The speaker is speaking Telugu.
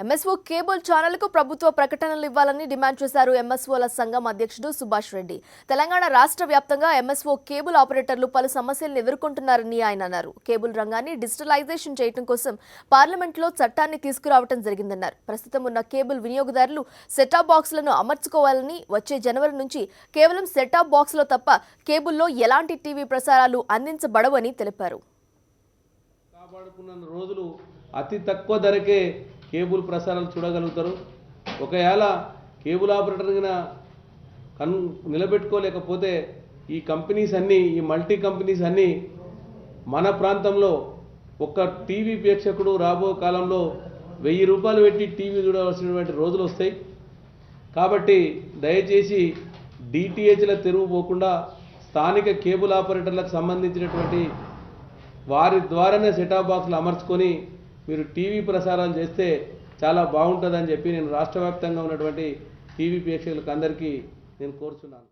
ఎంఎస్ఓ కేబుల్ ఛానల్కు ప్రభుత్వ ప్రకటనలు ఇవ్వాలని డిమాండ్ చేశారు ఎంఎస్ఓల సంఘం అధ్యక్షుడు సుభాష్ రెడ్డి. తెలంగాణ రాష్ట్ర వ్యాప్తంగా ఎంఎస్ఓ కేబుల్ ఆపరేటర్లు పలు సమస్యలను ఎదుర్కొంటున్నారని ఆయన అన్నారు. కేబుల్ రంగాన్ని డిజిటలైజేషన్ చేయడం కోసం పార్లమెంట్లో చట్టాన్ని తీసుకురావడం జరిగిందన్నారు. ప్రస్తుతం ఉన్న కేబుల్ వినియోగదారులు సెటాప్ బాక్స్లను అమర్చుకోవాలని, వచ్చే జనవరి నుంచి కేవలం సెటాప్ బాక్స్లో తప్ప కేబుల్లో ఎలాంటి టీవీ ప్రసారాలు అందించబడవని తెలిపారు. రోజులు అతి తక్కువ ధరకే కేబుల్ ప్రసారాలు చూడగలుగుతారు. ఒకవేళ కేబుల్ ఆపరేటర్గా నిలబెట్టుకోలేకపోతే ఈ కంపెనీస్ అన్నీ, ఈ మల్టీ కంపెనీస్ అన్నీ మన ప్రాంతంలో ఒక టీవీ ప్రేక్షకుడు రాబో కాలంలో 1000 రూపాయలు పెట్టి టీవీ చూడవలసినటువంటి రోజులు వస్తాయి. కాబట్టి దయచేసి డిటిహెచ్ల తెరువు పోకుండా స్థానిక కేబుల్ ఆపరేటర్లకు సంబంధించినటువంటి వారి ద్వారానే సెటాప్ బాక్స్లు అమర్చుకొని మీరు టీవీ ప్రసారాలు చేస్తే చాలా బాగుంటుందని చెప్పి నేను రాష్ట్ర వ్యాప్తంగా ఉన్నటువంటి టీవీ ప్రేక్షకులకు అందరికీ నేను కోరుచున్నాను.